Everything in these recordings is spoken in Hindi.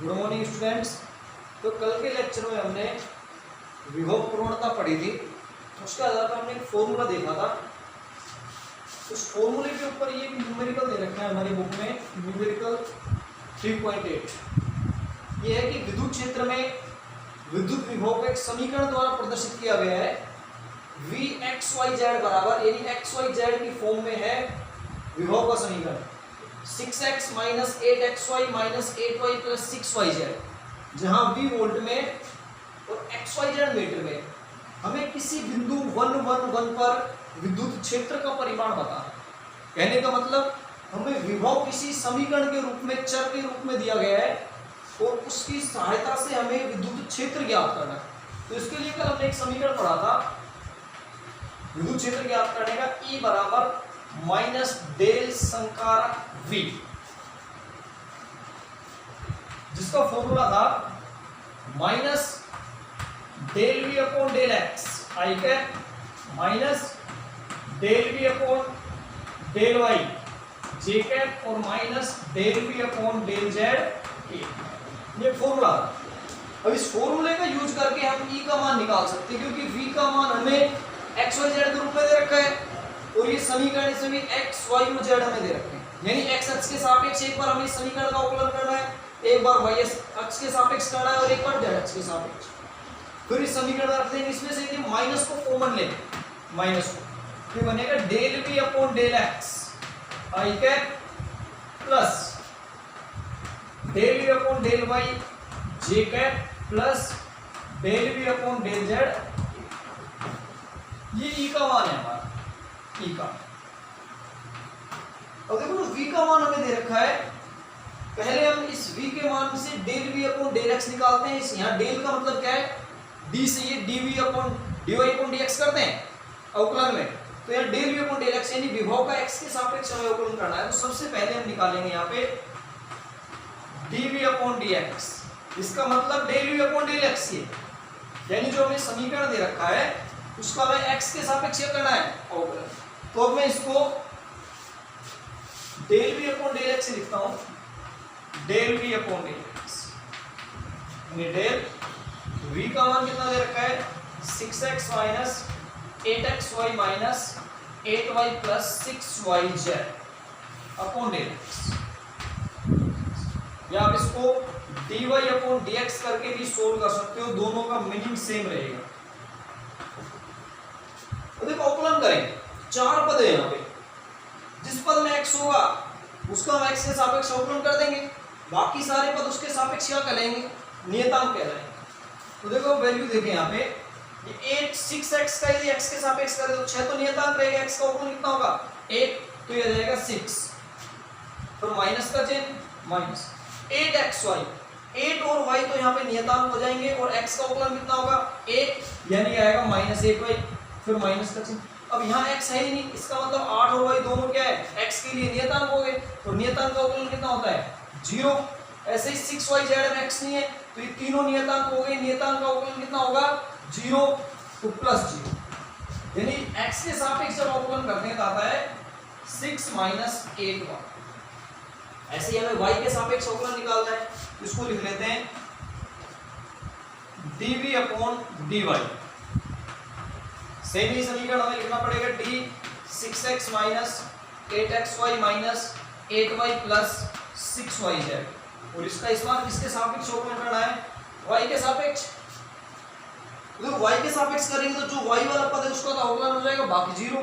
Good morning students. तो कल के लेक्चर में हमने विभव प्रवणता पढ़ी थी। उसके आधार पर हमने एक फॉर्मूला देखा था। उस फॉर्मूले के ऊपर ये न्यूमेरिकल दे रखा है हमारी बुक में, न्यूमेरिकल 3.8। ये है कि विद्युत क्षेत्र में विद्युत विभव को एक समीकरण द्वारा प्रदर्शित किया गया है। Vxyz बराबर, यानी xyz की फॉर्म में है विभव का समीकरण 6x - 8xy - 8y + 6yz, जहां v वोल्ट में और xyz मीटर में हमें किसी बिंदु 1 1 1 पर विद्युत क्षेत्र का परिमाण बता है। कहने का मतलब हमें विभव किसी समीकरण के रूप में, चर के रूप में दिया गया है और उसकी सहायता से हमें विद्युत क्षेत्र ज्ञात करना है। तो इसके लिए कल हमने एक समीकरण पढ़ा था विद्युत क्षेत्र ज्ञात करने का, E बराबर माइनस डेल संकारक V, जिसका फॉर्मूला था minus del V upon del X I cap minus del V upon del Y J cap और minus del V upon del Z के। ये फॉर्मूला। अब इस फॉर्मूले का यूज करके हम E का मान निकाल सकते हैं, क्योंकि V का मान हमें x y z के रूप में दे रखा है और ये समीकरण सभी x y और z हमें दे रखे हैं। यानी x अक्ष के सापेक्ष एक बार हमें इस समीकरण का अवकलन करना है, एक बार y अक्ष के सापेक्ष करना है और एक बार z अक्ष के सापेक्ष। फिर इस समीकरण रख देंगे, इसमें से यदि माइनस को कॉमन लेंगे, माइनस को, फिर बनेगा del v upon del x I cap plus del v upon del y J cap plus del v upon del z। ये E का मान है हमारा, E का। अब देखो तो V का मान हमें दे रखा है। पहले हम इस V के मान से del V upon del x निकालते हैं। इस यहाँ डेल का मतलब क्या है, D से ये dv upon dy upon dx करते हैं अवकलन में। तो यहाँ del V upon del x यानी विभव का x के सापेक्ष हमें अवकलन करना है। तो सबसे पहले हम निकालेंगे यहाँ पे dv अपॉन dx, इसका मतलब del V upon del x ये, यानी जो हमें समीकरण दे रखा है उसका हमें x के सापेक्ष करना है अवकलन। तो अब मैं इसको del V upon del x लिखता हूं, del V upon del x, यानी डेल V का मान कितना दे रखा है 6x - 8xy - 8y + 6yz upon del x। या आप इसको dy अपॉन dx करके भी सोल्व कर सकते हो, दोनों का मीनिंग सेम रहेगा। तो देखो अवकलन करेंगे, चार पद है यहाँ पे। जिस पद में x होगा उसका हम x के सापेक्ष अवकलन कर देंगे, बाकी सारे पद उसके सापेक्ष क्या करेंगे, नियतांक कहलाएंगे। तो देखो वैल्यू देखें यहाँ पे, ये 8 6x का यदि x के सापेक्ष करें तो 6 तो नियतांक रहेगा, x का अवकलन कितना होगा 1, तो ये जाएगा 6, फिर माइनस का चिन्ह माइनस 8xy, 8 और y तो यहाँ पे नियतांक हो जाएंगे और x का अवकलन कितना होगा 1, यानी आएगा -8y, फिर माइनस का चिन्ह। अब यहाँ x है ही नहीं, इसका मतलब 8 और y दोनों क्या है, x के लिए नियतांक हो गए, तो नियतांक का अवकलन कितना होता है 0। ऐसे ही 6yz में x नहीं है तो ये तीनों नियतांक हो गए, नियतांक का अवकलन कितना होगा 0, तो +0, यानी x के सापेक्ष जब अवकलन करते हैं तो आता है 6 - 8y। ऐसे ही हमें y के सापेक्ष अवकलन निकालना है, तो इसको लिख लेते हैं dv अपॉन dy। सेम ही समीकरण हमें लिखना पड़ेगा d 6x - 8xy - 8y + 6yz, और इसका इस बार किसके सापेक्ष अवकलन करना है y के सापेक्ष। तो y के सापेक्ष करेंगे तो जो y वाला पद है उसका तो अवकलन हो जाएगा, बाकी 0।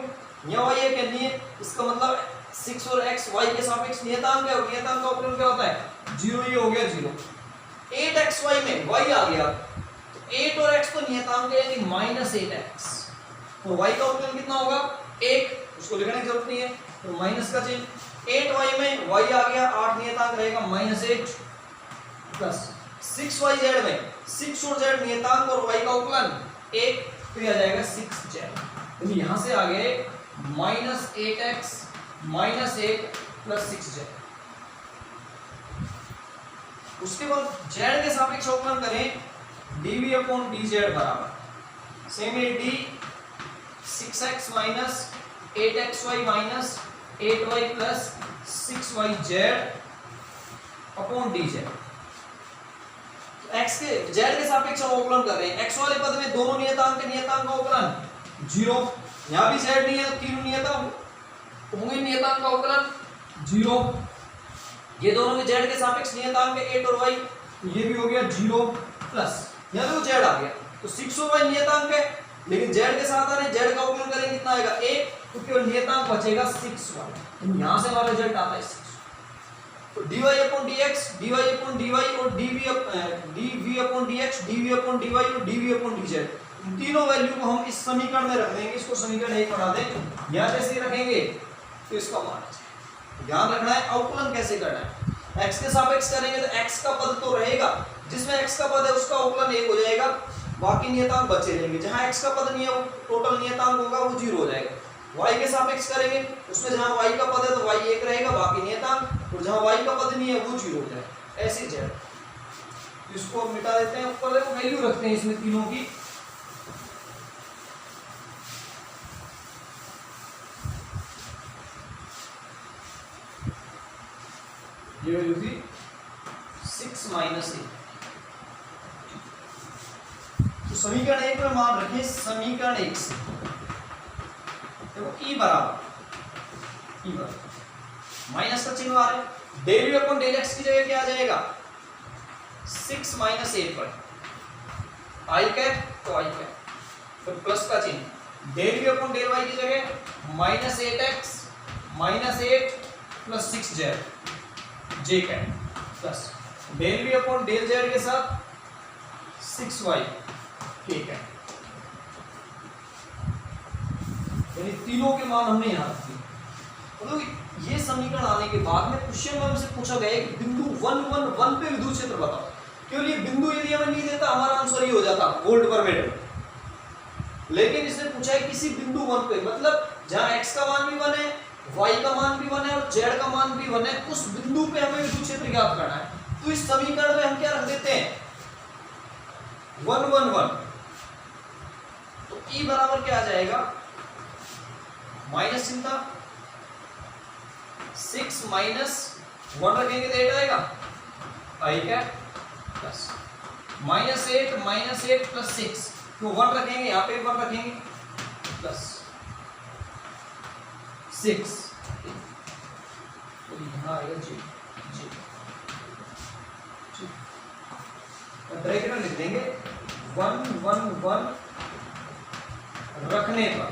यहाँ y है क्या नहीं है, इसका मतलब 6 और x y के सापेक्ष नियतांक है और नियतांक का अवकलन क्या होता है 0, ये हो गया 0। 8xy में y आ गया तो 8 और x तो नियतांक है यानी -8x, तो y का अवकलन कितना होगा 1, उसको लिखने की जरूरत नहीं है, तो माइनस का चिन्ह। 8y में y आ गया, 8 नियतांक रहेगा -8 प्लस 6yz में 6 और z नियतांक और y का अवकलन 1, तो यह आ जाएगा 6z। यानी यहां से आ गए -8x - 1 + 6z। उसके बाद z के सापेक्ष अवकलन करें, dv अपॉन dz बराबर सेम है d 6x - 8xy - 8y + 6yz upon dz। x के z के सापेक्ष अवकलन कर रहे हैं। x वाले पद में दोनों नियतांक का अवकलन 0, यहाँ भी z नहीं है तो तीनों नियतांक होंगे नियतांक का अवकलन 0। ये दोनों में z के सापेक्ष नियतांक है 8 और y, तो ये भी हो गया 0 प्लस यहाँ देखो z आ गया तो 6 और y नियतांक है, लेकिन z के साथ आ रहे z का अवकलन करेंगे कितना आएगा 1, तो केवल नियतांक बचेगा 6y, तो यहाँ से हमारा रिजल्ट आता है 6। तो dy upon dx, dy upon dy और dv upon dx, dv upon dy और dv अपॉन dz, इन तीनों वैल्यू को हम इस समीकरण में रख देंगे। इसको समीकरण 1 बना दें, यहाँ जैसे ही रखेंगे तो इसका मान ध्यान रखना है अवकलन कैसे करना है। x के सापेक्ष करेंगे तो x का पद तो रहेगा, जिसमें x का पद है उसका अवकलन 1 हो जाएगा, बाकी नियतांक बचे रहेंगे। जहां x का पद नहीं है वो टोटल नियतांक होगा वो 0 हो जाएगा। y के सापेक्ष करेंगे उसमें जहां y का पद है तो y 1 रहेगा, बाकी नियतांक, और जहां y का पद नहीं है वो 0 हो जाएगा। ऐसे z इसको मिटा देते हैं, ऊपर वैल्यू रखते हैं इसमें तीनों की। ये वैल्यू थी 6 माइनस 8। तो समीकरण 1 में मान रखिए समीकरण 1 से देखो e बराबर माइनस का चिन्ह आ रहा है, del v upon del x की जगह क्या आ जाएगा 6 माइनस 8 पर i कैप तो i कैप, तो प्लस का चिन्ह, del v upon del y की जगह minus 8x minus 8 plus 6z j cap plus del v upon del z के साथ 6y k कैप, यानी तीनों के मान हमने यहाँ रख दिए। तो ये समीकरण आने के बाद में क्वेश्चन में हमसे पूछा गया है कि बिंदु 1 1 1 पे विद्युत क्षेत्र बताओ। केवल ये बिंदु यदि हमें नहीं देता हमारा आंसर ही हो जाता वोल्ट पर मीटर, लेकिन इसने पूछा है किसी बिंदु 1 पे, मतलब जहां x का मान भी 1 है, y का मान भी 1 है और z का मान भी 1 है, उस बिंदु पे हमें विद्युत क्षेत्र ज्ञात करना है। तो इस समीकरण में हम क्या रख देते हैं 1 1 1, तो E बराबर क्या आ जाएगा माइनस चिंता 6 माइनस 1 रखेंगे तो 8 आएगा आई क्या प्लस माइनस 8 प्लस 6, तो 1 रखेंगे यहाँ पे 1 रखेंगे प्लस 6, तो यहाँ आएगा जी ब्रैकेट में लिख देंगे 1 1 1 रखने पर।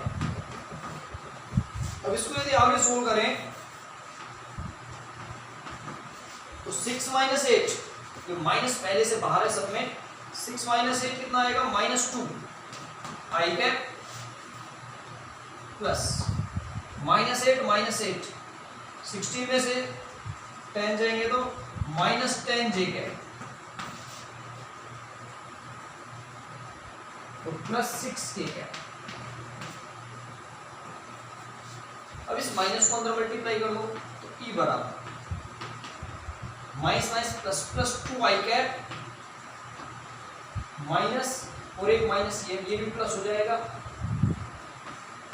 अब इसको यदि आगे सोल्व करें तो 6 माइनस 8, जो माइनस पहले से बाहर है सब में, 6 माइनस 8 कितना आएगा -2 आई कैप प्लस -8 16 में से 10 जाएंगे तो -10 जे कैप, तो प्लस 6 के कैप। अब इस माइनस को अंदर मल्टीप्लाई कर दो तो E बराबर माइनस प्लस प्लस 2 आई कैप माइनस और एक माइनस ये भी प्लस हो जाएगा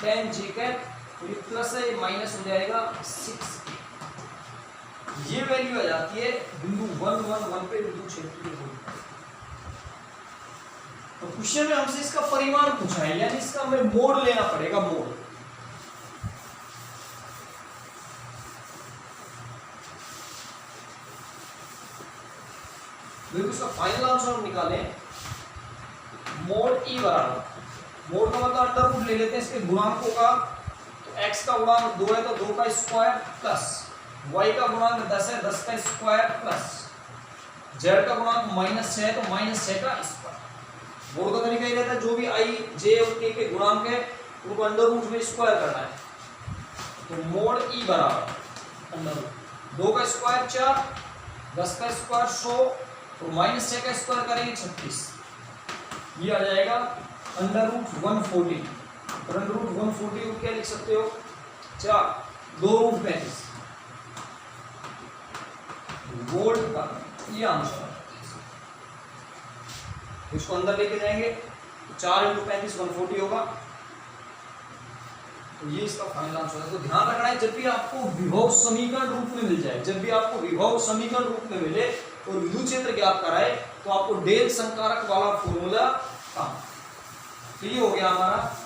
10 जी कैप, और ये प्लस है ये माइनस हो जाएगा 6। ये वैल्यू आ जाती है बिंदु 1 1 1 पे विद्युत क्षेत्र की। तो क्वेश्चन में हमसे इसका परिमाण पूछा है, यानी इसका हमें मोड लेना पड़ेगा, मोड। देखो इसका फाइनल आंसर हम निकालें मोड E बराबर, मोड का मतलब अंडर रूट ले लेते हैं इसके गुणांकों का, तो x का गुणांक 2 है तो 2 का स्क्वायर प्लस y का गुणांक 10 है 10 का स्क्वायर प्लस z का गुणांक -6 है तो -6 का स्क्वायर। मोड का तरीका ये रहता है जो भी i j और k के गुणांक है उनको अंडर रूट में स्क्वायर करना है। तो मोड E बराबर अंडर रूट 2 का स्क्वायर 4, 10 का स्क्वायर 100 तो -6 का स्क्वायर करेंगे 36, ये आ जाएगा अंडर रूट 140। और अंडर रूट 140 को क्या लिख सकते हो 4 2 रूट 35 वोल्ट का, ये आंसर है। इसको अंदर लेके जाएंगे तो 4 × 35 140 होगा, तो ये इसका फाइनल आंसर है। तो ध्यान रखना है, जब भी आपको विभव समीकरण रूप में मिल जाए, जब भी आपको विभव समीकरण रूप में मिले और विद्युत क्षेत्र ज्ञात कराए, तो आपको डेल संकारक वाला फॉर्मूला काम। तो ये हो गया हमारा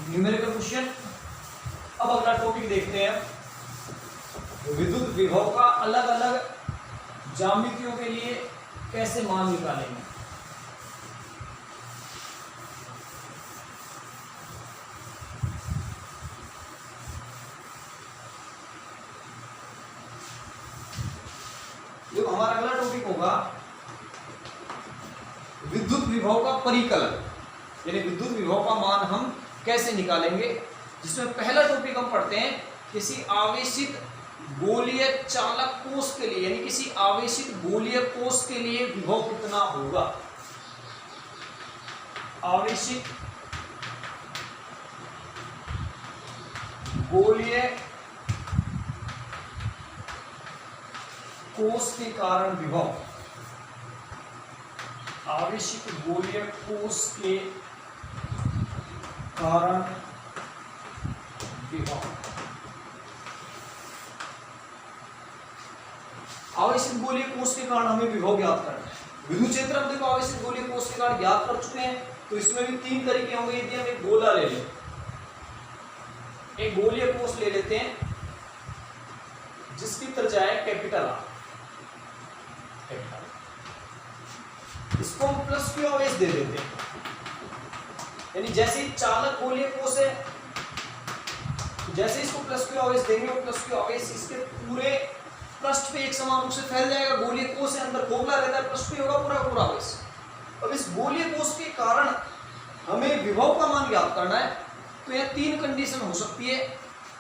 न्यूमेरिकल क्वेश्चन। अब अगला टॉपिक देखते हैं, विद्युत विभव का अलग अलग ज्यामितियों के लिए कैसे मान निकालेंगे। जो हमारा अगला टॉपिक होगा विद्युत विभव का परिकलन, यानी विद्युत विभव का मान हम कैसे निकालेंगे, जिसमें पहला टॉपिक हम पढ़ते हैं किसी आवेशित गोलीय चालक कोष के लिए, यानी किसी आवेशित गोलीय कोष के लिए विभव कितना होगा। आवेशित गोलीय कोष के कारण विभव, आवेशित गोलीय कोष के कारण विभव। आवेशित गोलीय कोष के कारण हमें विभव ज्ञात करना है। विद्युत क्षेत्र हम देखो आवेशित गोलीय कोष के कारण ज्ञात कर चुके हैं, तो इसमें भी तीन तरीके होंगे। यदि हम एक गोला ले लें, एक गोलीय कोष ले लेते हैं जिसकी त्रिज्या है कैपिटल आर, इसको हम प्लस क्यू आवेश दे देते हैं, यानी जैसे ही चालक गोलीय कोष है, जैसे इसको प्लस क्यू आवेश देंगे और प्लस क्यू आवेश इसके पूरे पृष्ठ पे एक समान रूप से फैल जाएगा। गोलीय कोष से अंदर खोखला रहता है, पृष्ठ पे होगा पूरा पूरा आवेश। अब इस गोलीय कोष के कारण हमें विभव का मान ज्ञात करना है, तो यह तीन कंडीशन हो सकती है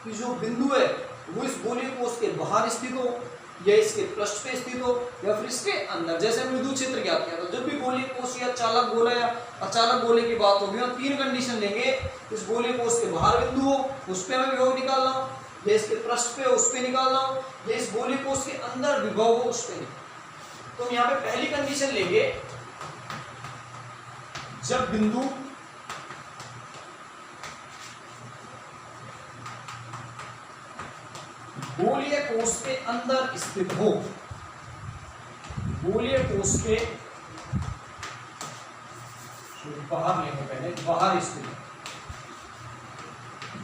कि जो बिंदु है वो इस गोलीय कोष के बाहर स्थित हो, या इसके पृष्ठ पे स्थित हो, या फिर इसके अंदर। जैसे हमने विद्युत क्षेत्र ज्ञात किया, तो जब भी गोलीय कोष या चालक गोला या अचालक गोले की बात होगी, हम तीन कंडीशन लेंगे। इस गोलीय कोष के बाहर बिंदु हो, उस पर हमें विभव निकालना हो, या इसके पृष्ठ पे हो, उस पे निकालना हो, या इस गोलीय कोष के अंदर विभव हो, उस पे निकालना। तो हम यहाँ पे पहली कंडीशन लेंगे, जब बिंदु गोलीय कोष के अंदर स्थित हो, गोलीय कोष के बाहर लेंगे, पहले बाहर स्थित हो,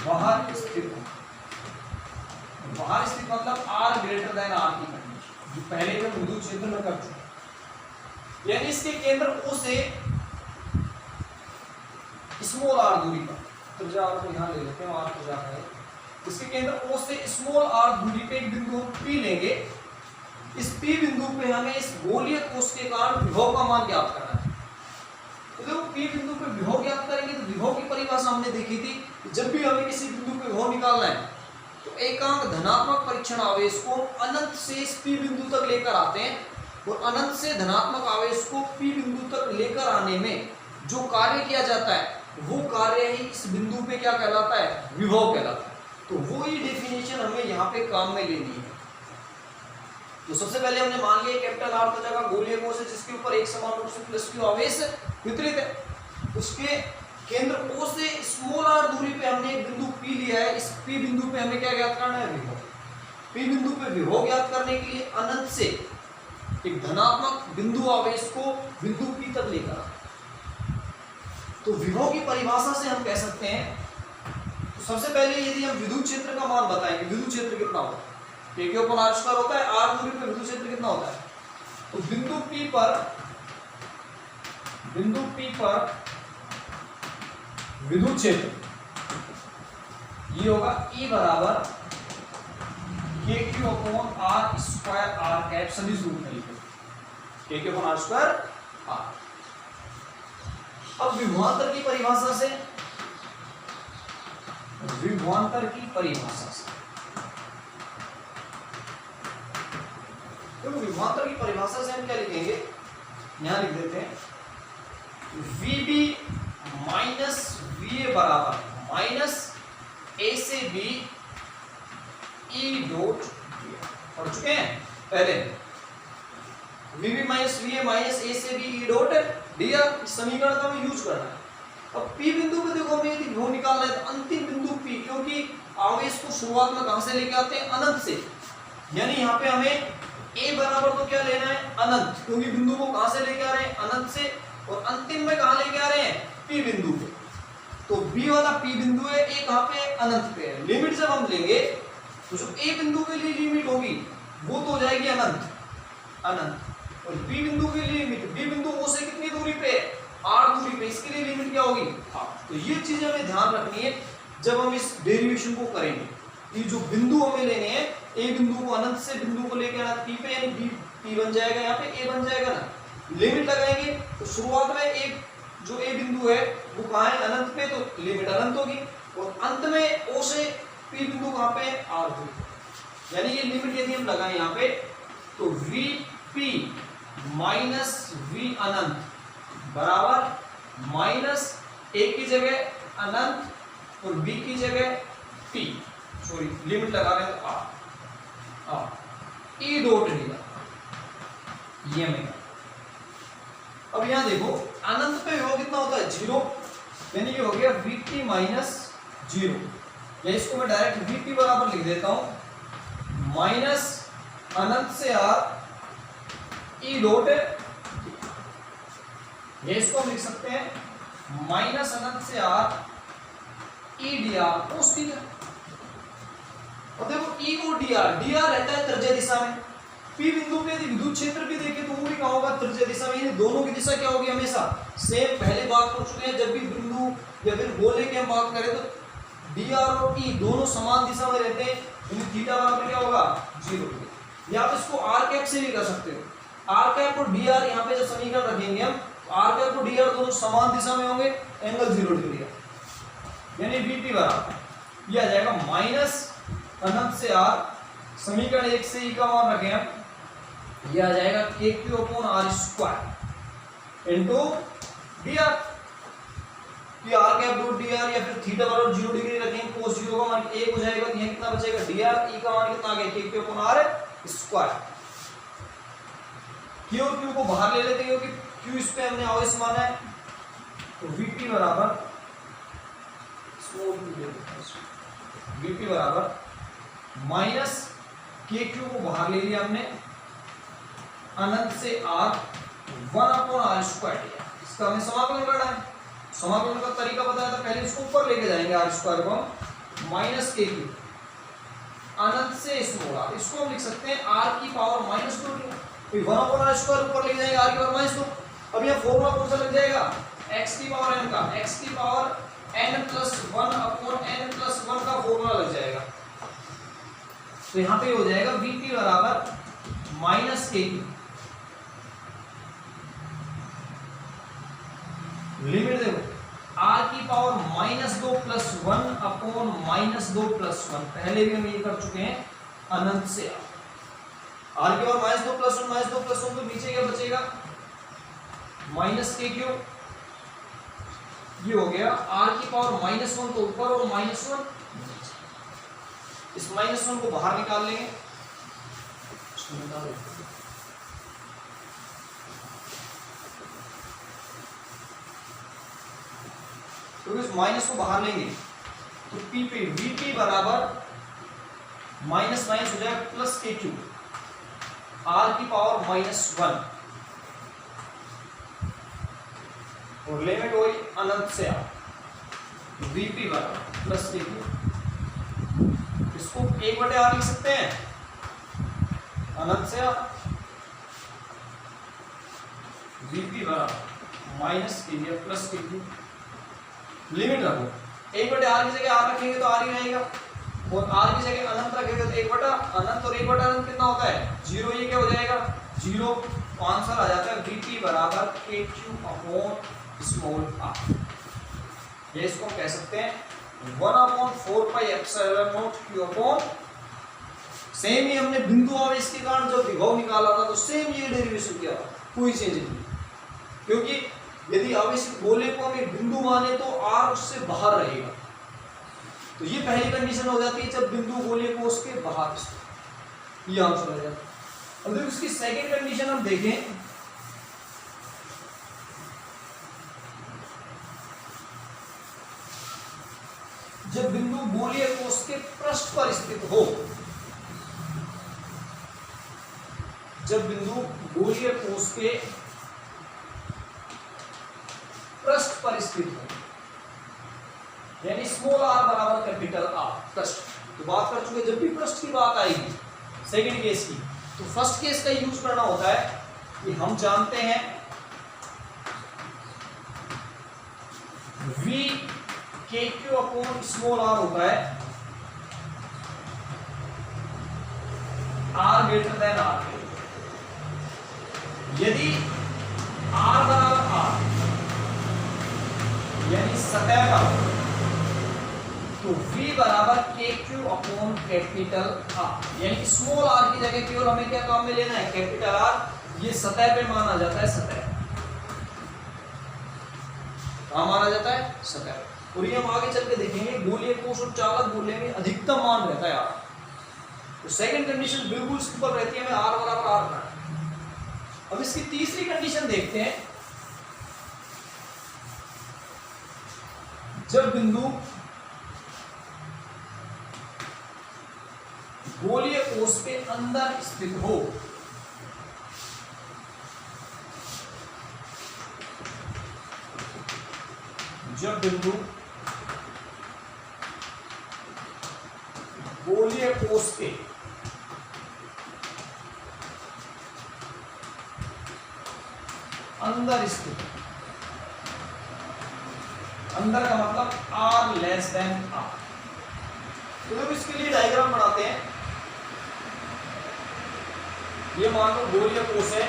बाहर स्थित हो, बाहर स्थित मतलब आर ग्रेटर देन आर की कंडीशन, जो पहले हम विद्युत क्षेत्र में कर चुके। यानी इसके केंद्र O से स्मॉल आर दूरी पर, त्रिज्या आर को यहां ले लेते हैं, आर त्रिज्या है, इसके केंद्र O से स्मॉल आर दूरी पे एक बिंदु हम P लेंगे। इस P बिंदु पे हमें इस गोलीय कोष के कारण विभव का मान ज्ञात करना है। तो देखो P बिंदु पे विभव ज्ञात करेंगे, तो विभव की परिभाषा हमने देखी थी, जब भी हमें किसी बिंदु पे विभव निकालना है तो एकांक धनात्मक परीक्षण आवेश को अनंत से इस P बिंदु तक लेकर आते हैं, और अनंत से धनात्मक आवेश को P बिंदु तक लेकर आने में जो कार्य किया जाता है वो कार्य ही इस बिंदु पे क्या कहलाता है, विभव कहलाता है। तो वो ही डेफिनेशन हमें यहाँ पे काम में लेनी है। तो सबसे पहले हमने मान लिया कैपिटल आर की जगह गोलीय कोष है, जिसके ऊपर एक समान रूप से प्लस क्यू आवेश वितरित है। उसके केंद्र O से स्मॉल आर दूरी पे हमने एक बिंदु P लिया है। इस P बिंदु पे हमें क्या ज्ञात करना है, विभव। P बिंदु पे विभव ज्ञात करने के लिए अनंत से एक धनात्मक बिंदु आवेश को बिंदु P तक लेकर आना। तो विभव की परिभाषा से हम कह सकते हैं, तो सबसे पहले यदि हम विद्युत क्षेत्र का मान बताएंगे, विद्युत क्षेत्र कितना होता है, K/R² होता है, आर दूरी पे विद्युत क्षेत्र कितना होता है, तो बिंदु P पर विद्युत क्षेत्र ये होगा E बराबर KQ/R²R, सभी रूप में लिखे KQ/R²R। अब विभवांतर की परिभाषा से, विभवांतर की परिभाषा से, तो विभवांतर की परिभाषा से हम क्या लिखेंगे, यहां लिख देते हैं VB माइनस VA बराबर माइनस A से B E डॉट पढ़ चुके हैं पहले। VB minus VA minus A से B E डॉट dr, समीकरण का हमें यूज करना है। अब P बिंदु पे देखो हमें यदि वो निकालना है तो अंतिम बिंदु P, क्योंकि आवेश को शुरुआत में कहां से लेके आते हैं, अनंत से, यानी यहाँ पे हमें A बराबर तो क्या लेना है, अनंत, क्योंकि बिंदु को कहां से लेके आ रहे हैं, अनंत से, और अंतिम में कहां लेके आ रहे हैं, P बिंदु पे। तो B वाला P बिंदु है, A कहां पे है, अनंत पे है। लिमिट जब हम लेंगे तो जो A बिंदु के लिए लिमिट होगी वो तो हो जाएगी अनंत, और B बिंदु के लिए लिमिट, B बिंदु O से कितनी दूरी पे है, R दूरी पे, इसके लिए लिमिट क्या होगी, तो ये चीजें हमें ध्यान रखनी है जब हम इस डेरिवेशन को करेंगे। ये जो बिंदु हमें लेने हैं, A बिंदु को अनंत से बिंदु को लेकर आना P पे, यानी P बन जाएगा, यहाँ पे A बन जाएगा ना। लिमिट लगाएंगे तो शुरुआत में एक जो A बिंदु है वो कहाँ है, अनंत पे, तो लिमिट अनंत होगी, और अंत में O से P बिंदु कहाँ पे, R पे, यानी ये लिमिट यदि हम लगाएं यहाँ पे तो VP माइनस V अनंत बराबर माइनस A की जगह अनंत और B की जगह P, सॉरी लिमिट लगा रहे हैं तो R E डॉट डी, ये में। अब यहां देखो अनंत पे वो कितना होता है, 0, यानी ये हो गया VP माइनस 0, या इसको मैं डायरेक्ट VP बराबर लिख देता हूं माइनस अनंत से R E डॉट, ये इसको हम लिख सकते हैं माइनस अनंत से R E dr cos theta. और देखो E को dr रहता है त्रिज्या दिशा में, P बिंदु पे यदि विद्युत क्षेत्र भी देखें तो वो भी कहाँ होगा, त्रिज्या दिशा में, यानी दोनों की दिशा क्या होगी, हमेशा सेम। पहले बात कर चुके हैं, जब भी बिंदु या फिर गोले की हम बात करें तो dr और E दोनों समान दिशा में रहते हैं, यानी थीटा बराबर क्या होगा, 0। या आप इसको r कैप से भी कर सकते हो, r कैप और dr, यहाँ पे जब समीकरण रखेंगे हम r कैप और dr दोनों समान दिशा में होंगे, एंगल 0 डिग्री, यानी VP बराबर यह आ जाएगा माइनस अनंत से R, समीकरण 1 से E का मान रखें हम, यह आ जाएगा KQ upon R square into dr, कि r कैप डॉट dr या फिर थीटा बराबर 0 डिग्री रखें, cos 0 का मान 1 हो जाएगा, तो यहाँ कितना बचेगा dr, E का मान कितना आ गया KQ upon R square. Q और Q को बाहर ले लेते हैं क्योंकि Q इस पे हमने आवेश माना है, तो VP बराबर VP बराबर माइनस KQ को बाहर ले लिया हमने, अनंत से R 1 अपॉन R स्क्वायर लिया, इसका हमें समाकलन करना है। समाकलन का तरीका बताया था, पहले इसको ऊपर लेके जाएंगे R स्क्वायर को हम, माइनस KQ अनंत से स्मॉल r, इसको हम लिख सकते हैं R की पावर माइनस 2, तो 1 अपॉन R स्क्वायर ऊपर लेके जाएंगे R की पावर माइनस 2। अब यह फॉर्मूला कौन सा लग जाएगा, x की पावर n का, x की power n plus 1 upon n plus 1 का फॉर्मूला लग जाएगा, तो यहाँ पे हो जाएगा VP बराबर माइनस KQ, लिमिट देखो R की power minus 2 plus 1 upon minus 2 plus 1, पहले भी हम ये कर चुके हैं, अनंत से R की power minus 2 plus 1 minus 2 plus 1, तो नीचे क्या बचेगा माइनस KQ, ये हो गया R की पावर माइनस 1 तो ऊपर और माइनस 1, इस माइनस 1 को बाहर निकाल लेंगे, तो इस माइनस को बाहर लेंगे तो P पे VP बराबर माइनस माइनस हो जाएगा प्लस KQ, R की पावर माइनस 1, और लिमिट हुई अनंत से R, VP बराबर प्लस KQ, इसको 1/R लिख सकते हैं, अनंत से R, VP बराबर minus KQ plus KQ, limit रखो, 1/R की जगह R रखेंगे तो R ही रहेगा, और R की जगह अनंत रखेंगे तो 1/अनंत, और 1/अनंत कितना होता है 0, ये क्या हो जाएगा 0, तो आंसर आ जाता है VP बराबर KQ अपॉन स्मॉल r, ये इसको कह सकते हैं 1/4 pi epsilon naught Q upon, same ही हमने बिंदु आवेश के कारण जब विभव निकाला था तो सेम ये डेरिवेशन किया था, कोई चेंज नहीं, क्योंकि यदि आवेश गोले को हम एक बिंदु माने तो R उससे बाहर रहेगा, तो ये पहली कंडीशन हो जाती है जब बिंदु गोले को उसके बाहर, ये आंसर आ जाता है। अब देखो इसकी सेकंड कंडीशन हम देखें, गोलीय कोश के पृष्ठ पर स्थित हो, जब बिंदु गोलीय कोश के पृष्ठ पर स्थित हो, यानी स्मॉल आर बराबर कैपिटल आर पृष्ठ। तो बात कर चुके, जब भी पृष्ठ की बात आएगी सेकंड केस की, तो फर्स्ट केस का यूज करना होता है कि हम जानते हैं V के क्यू अपॉन स्मॉल आर होता है R ग्रेटर देन आर। यदि R बराबर R यानी सतह पर, तो V बराबर के क्यू अपॉन कैपिटल R, यानी स्मॉल r की जगह केवल हमें क्या काम में लेना है, कैपिटल R। ये सतह पे माना जाता है, सतह कहाँ माना जाता है, सतह। और ये हम आगे चल के देखेंगे गोलीय कोश और चालक गोले में अधिकतम मान रहता है R। तो सेकंड कंडीशन बिल्कुल सिंपल रहती है, हमें R बराबर R रखना है। अब इसकी तीसरी कंडीशन देखते हैं, जब बिंदु गोलीय कोश के अंदर स्थित हो, जब बिंदु गोलीय कोश के अंदर स्थित, अंदर का मतलब R लेस देन R। तो जब इसके लिए डायग्राम बनाते हैं, ये मान लो गोलीय कोश है,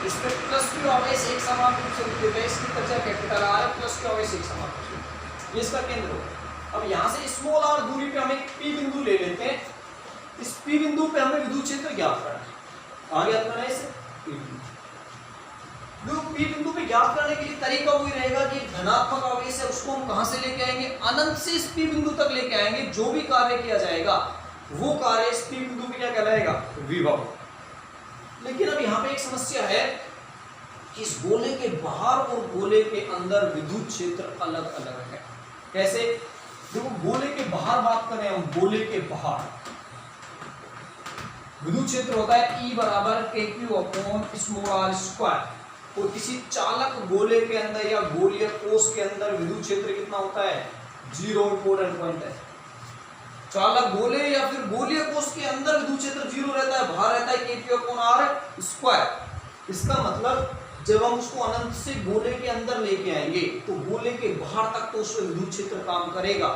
इस पे प्लस क्यू आवेश एक समान रूप से विद्युत है, इसकी त्रिज्या कैपिटल R है, प्लस क्यू आवेश एक समान रूप से, ये इसका केंद्र होगा। अब यहां से स्मॉल r दूरी पे हम एक P बिंदु ले लेते हैं, इस P बिंदु पे हमें विद्युत क्षेत्र ज्ञात करना है। आगे ज्ञात करना है इसे P बिंदु पे ज्ञात करने के लिए तरीका वही रहेगा कि धनात्मक आवेश है उसको हम कहां से लेके आएंगे, अनंत से इस P बिंदु तक लेके आएंगे। जो भी कार्य किया जाएगा वो कार्य इस P बिंदु पे क्या कहलाएगा, विभव। लेकिन अब यहाँ पे एक समस्या है कि इस गोले के बाहर और गोले के अंदर विद्युत क्षेत्र अलग अलग है। कैसे, देखो गोले के बाहर बात करें हम, गोले के बाहर विद्युत क्षेत्र होता है E बराबर के Q upon small r square. और किसी चालक गोले के अंदर या गोलीय कोश के अंदर विद्युत क्षेत्र कितना होता है, 0। इंपोर्टेंट पॉइंट है, चालक गोले या फिर गोलीय कोश के अंदर विद्युत क्षेत्र 0 रहता है, बाहर रहता है के क्यू अपॉन r स्क्वायर। इसका मतलब जब हम उसको अनंत से गोले के अंदर लेके आएंगे तो गोले के बाहर तक तो उसमें विद्युत क्षेत्र काम करेगा,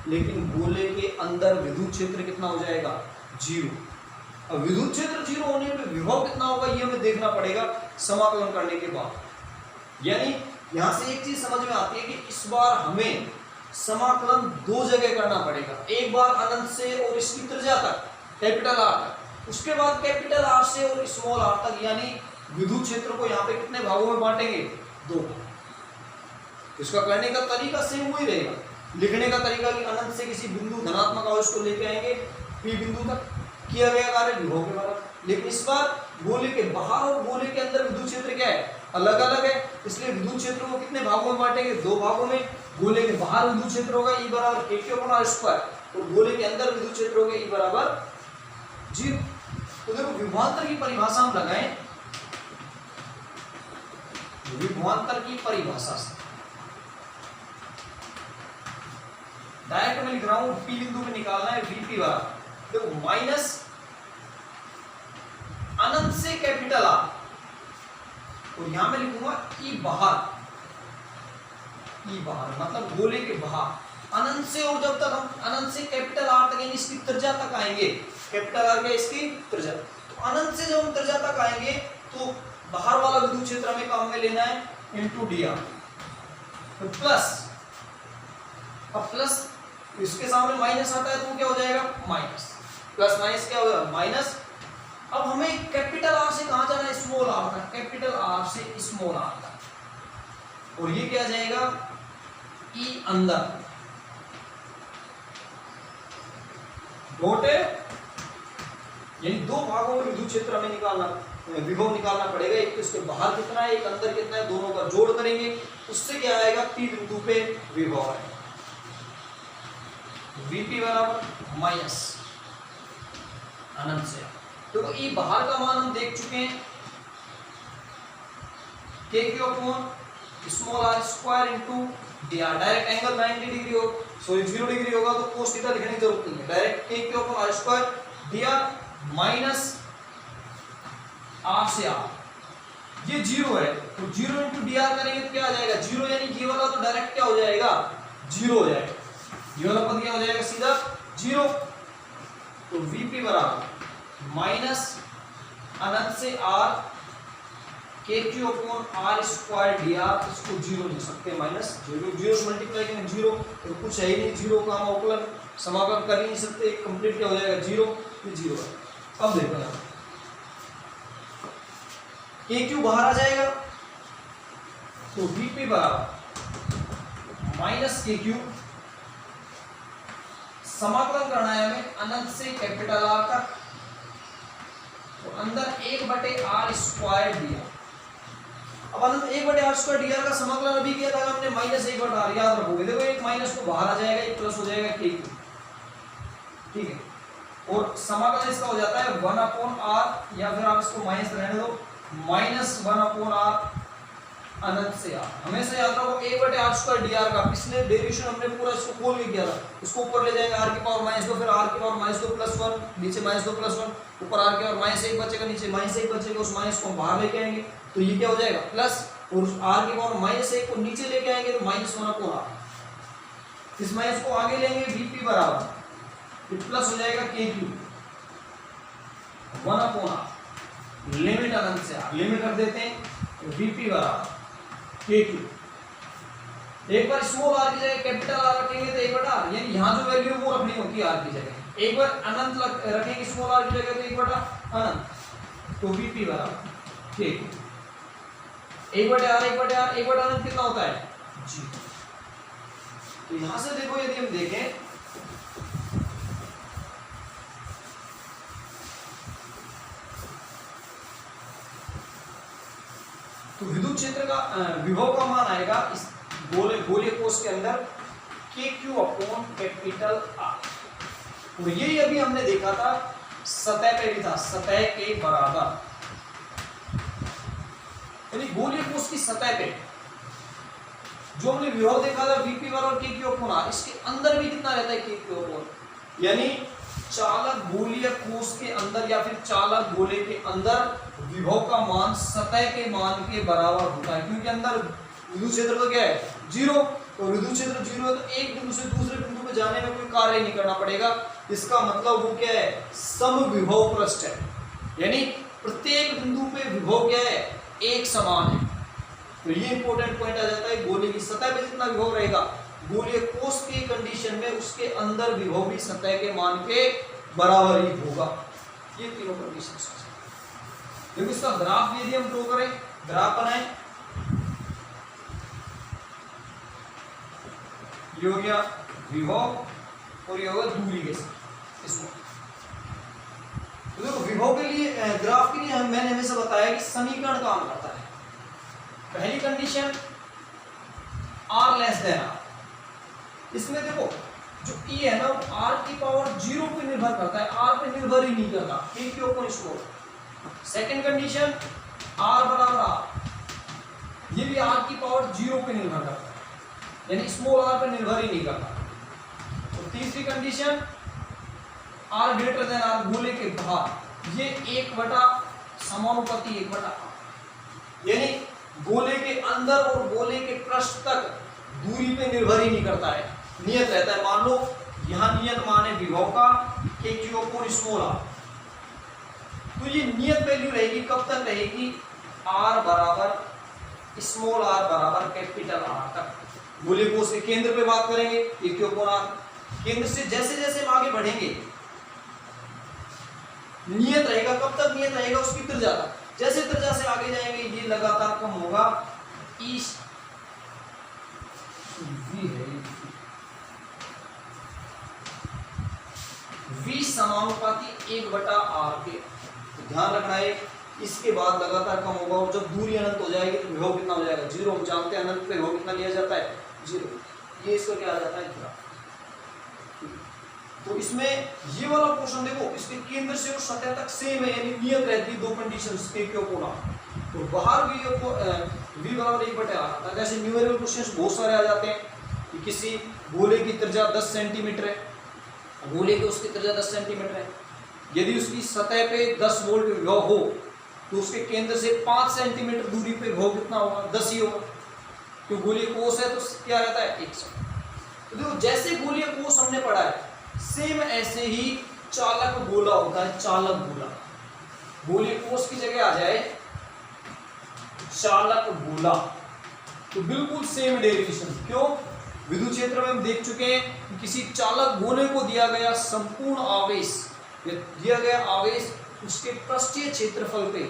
लेकिन गोले के अंदर विद्युत क्षेत्र कितना हो जाएगा, 0। अब विद्युत क्षेत्र 0 होने पे विभव कितना होगा ये हमें देखना पड़ेगा समाकलन करने के बाद। यानी यहां से एक चीज समझ में आती है कि इस बार हमें समाकलन दो जगह करना पड़ेगा, एक बार अनंत से और इसकी त्रिज्या तक कैपिटल R तक, उसके बाद कैपिटल R से और स्मॉल r तक। यानी विद्युत क्षेत्र को यहाँ पे कितने भागों में बांटेंगे, 2। इसका करने का तरीका सेम वही रहेगा, लिखने का तरीका कि अनंत से किसी बिंदु धनात्मक आवेश को लेके आएंगे P बिंदु तक, किया गया कार्य विभव के बराबर। लेकिन इस बार गोले के बाहर और गोले के अंदर विद्युत क्षेत्र क्या है, अलग अलग है, इसलिए विद्युत क्षेत्र को कितने भागों में बांटेंगे, 2 भागों में। गोले के बाहर विद्युत क्षेत्र होगा E बराबर के क्यू अपॉन r स्क्वायर और गोले के अंदर विद्युत क्षेत्र होगा E बराबर 0। तो देखो विभवांतर की परिभाषा हम लगाएं, विभवांतर की परिभाषा से डायरेक्ट मैं लिख रहा हूं, P बिंदु पे निकालना है Vp बराबर, देखो माइनस अनंत से कैपिटल R और यहां मैं लिखूंगा E बाहर, E बाहर मतलब गोले के बाहर अनंत से, और जब तक हम अनंत से कैपिटल R तक यानी इसकी त्रिज्या तक आएंगे, कैपिटल R क्या इसकी त्रिज्या, तो अनंत से जब हम त्रिज्या तक आएंगे तो बाहर वाला विद्युत क्षेत्र हमें काम में लेना है इनटू dr, तो प्लस, अब प्लस इसके सामने माइनस आता है तो क्या हो जाएगा, माइनस, प्लस माइनस क्या होगा, माइनस। अब हमें कैपिटल R से कहां जाना है, स्मॉल r तक, कैपिटल R से स्मॉल r तक, और ये क्या जाएगा E अंदर, घोटे यानी 2 भागों में विद्युत क्षेत्र हमें निकालना, विभव निकालना पड़ेगा। एक तो इसके बाहर कितना है, एक अंदर कितना है, दोनों का जोड़ करेंगे, उससे क्या आएगा, P बिंदु पे विभव है। Vp बराबर माइनस अनंत से। तो ये बाहर का मान हम देख चुके हैं, K Q upon small R square into D R. Direct angle 90 degree हो, सॉरी 0 डिग्री होगा तो कोस थीटा लिखने की जरूरत नहीं है, direct K Q upon R square D R minus R से आर, ये 0 है तो 0 इंटू डी आर करेंगे तो क्या आ जाएगा 0, यानी ये वाला तो डायरेक्ट क्या हो जाएगा 0 हो जाएगा, ये वाला पद क्या हो जाएगा सीधा 0। तो Vp बराबर माइनस अनंत से r K Q upon R square D R, इसको 0 लिख सकते हैं, माइनस 0 से मल्टीप्लाई करेंगे 0, तो कुछ है ही नहीं, 0 का हम अवकलन समाकलन कर ही नहीं सकते, कंप्लीट क्या हो जाएगा 0, ये 0 है। अब देखो यहाँ के क्यू बाहर आ जाएगा तो Vp बराबर माइनस के क्यू, समाकलन करना है हमें अनंत से कैपिटल आर तक, तो अंदर 1/r स्क्वायर डी आर। अब अनंत 1/r स्क्वायर डी आर का समाकलन अभी किया था हमने माइनस 1/r, याद रखोगे, देखो एक माइनस को बाहर आ जाएगा, एक प्लस हो जाएगा के क्यू, ठीक है, और समाकलन इसका हो जाता है 1/r, या फिर आप इसको माइनस रहने दो, माइनस 1/r अनंत से आर। हमेशा याद रखो 1/r स्क्वायर डी आर का पिछले डेरिवेशन हमने पूरा इसको खोल के किया था, उसको ऊपर ले जाएंगे r की पावर -2, फिर r की पावर -2 + 1, नीचे -2 + 1, ऊपर r की पावर -1 बचेगा, नीचे -1 बचेगा, उस माइनस को हम बाहर लेके आएंगे तो ये क्या हो जाएगा प्लस, और उस r की पावर -1 को नीचे लेके आएंगे तो -1/r, इस माइनस को आगे लेंगे Vp बराबर प्लस हो जाएगा के क्यू 1/r, लिमिट अनंत से r, लिमिट रख देते हैं Vp बराबर के क्यू, एक बार स्मॉल आर की जगह कैपिटल आर रखेंगे तो 1/r, यानी यहाँ जो वैल्यू वो रखनी होती है आर की जगह, एक बार अनंत रखेंगे स्मॉल आर की जगह तो 1/अनंत, तो Vp बराबर के क्यू 1/r 1/अनंत कितना होता है जी। तो यहाँ से देखो यदि हम देखें तो विद्युत क्षेत्र का विभव का मान आएगा इस गोलीय कोश के अंदर के क्यू अपॉन कैपिटल आर, और यही अभी हमने देखा था सतह पे भी था, सतह के बराबर, यानी गोलीय कोश की सतह पे जो हमने विभव देखा था Vp बराबर के क्यू अपॉन आर, इसके अंदर भी कितना रहता है के क्यू अपॉन, यानी चालक गोलीय कोश के अंदर या फिर चालक गोले के अंदर विभव का मान सतह के मान के बराबर होता है, क्योंकि अंदर विद्युत क्षेत्र तो क्या है 0, और विद्युत क्षेत्र 0 है तो एक बिंदु से दूसरे बिंदु पे जाने में कोई कार्य नहीं करना पड़ेगा, इसका मतलब वो क्या है समविभव पृष्ठ है, यानी प्रत्येक बिंदु पे विभव क्या है एक समान है। तो ये इंपॉर्टेंट पॉइंट आ जाता है, गोले की सतह पे जितना विभव रहेगा गोलीय कोश की कंडीशन में उसके अंदर विभव भी सतह के मान के बराबर ही होगा, ये तीनों कंडीशंस। देखो इसका ग्राफ यदि हम ड्रॉ करें, ग्राफ बनाएं, ये हो गया विभव और ये होगा दूरी के साथ इसमें। तो देखो विभव के लिए ग्राफ के लिए मैंने हमेशा बताया कि समीकरण काम करता है। पहली condition r less than r, इसमें देखो जो e है ना r की पावर 0 पे निर्भर करता है, r पे निर्भर ही नहीं करता, के Q upon small. Second condition r बराबर r, ये भी r की पावर 0 पे निर्भर करता है, यानी स्मॉल r पे निर्भर ही नहीं करता। और तीसरी condition r greater than r, गोले के बाहर, ये 1/, समानुपाती 1/r, यानी गोले के अंदर और गोले के पृष्ठ तक दूरी पे निर्भर ही नहीं करता है, नियत रहता है। मान लो यहाँ नियत मान है विभव का के क्यू अपॉन स्मॉल r, तो ये नियत वैल्यू रहेगी, कब तक रहेगी r बराबर स्मॉल r बराबर कैपिटल R तक। गोले कोश के केंद्र पे बात करेंगे के क्यू अपॉन r, केंद्र से जैसे जैसे हम आगे बढ़ेंगे नियत रहेगा, कब तक नियत रहेगा उसकी त्रिज्या तक, जैसे त्रिज्या से आगे जाएंगे ये लगातार कम होगा, इस v समानुपाती 1/r के, तो ध्यान रखना है इसके बाद लगातार कम होगा, और जब दूरी अनंत हो जाएगी तो विभव कितना हो जाएगा 0। हम जानते हैं अनंत पे विभव कितना लिया जाता है 0, ये इसको क्या आ जाता है ग्राफ। तो इसमें ये वाला पोर्शन देखो, इसके केंद्र से और सतह तक सेम है, यानी नियत रहती है दो कंडीशंस के क्यों। तो बाहर भी v बराबर 1/r आता है। जैसे न्यूमेरिकल क्वेश्चंस बहुत सारे आ जाते हैं कि किसी गोले की त्रिज्या 10 सेंटीमीटर है, गोले की उसकी त्रिज्या 10 सेंटीमीटर है, यदि उसकी सतह पे 10 वोल्ट विभव हो तो उसके केंद्र से 5 सेंटीमीटर दूरी पे विभव कितना होगा, 10 ही होगा, क्यों गोलीय कोष है तो क्या रहता है 100। तो देखो जैसे गोलीय कोष हमने पढ़ा है, सेम ऐसे ही चालक गोला होता है, चालक गोला। गोलीय कोष की जगह आ जाए चालक गोला, तो बिल्कुल सेम डेरिवेशन। क्यों, विद्युत क्षेत्र में हम देख चुके हैं कि किसी चालक गोले को दिया गया संपूर्ण आवेश, दिया गया आवेश उसके पृष्ठीय क्षेत्रफल पे,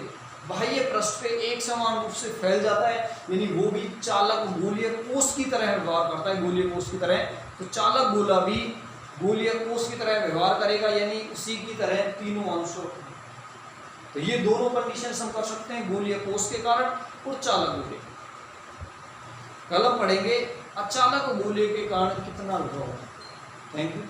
बाह्य पृष्ठ पे एक समान रूप से फैल जाता है, यानी वो भी चालक गोलीय कोष की तरह व्यवहार करता है, गोलीय कोष की तरह। तो चालक गोला भी गोलीय कोष की तरह व्यवहार करेगा, यानी उसी की तरह तीनों अंशों। तो ये दोनों कंडीशन हम कर सकते हैं, गोलीय कोष के कारण और चालक गोले। कल हम पढ़ेंगे अचालक गोले के कारण कितना विभव। Thank you.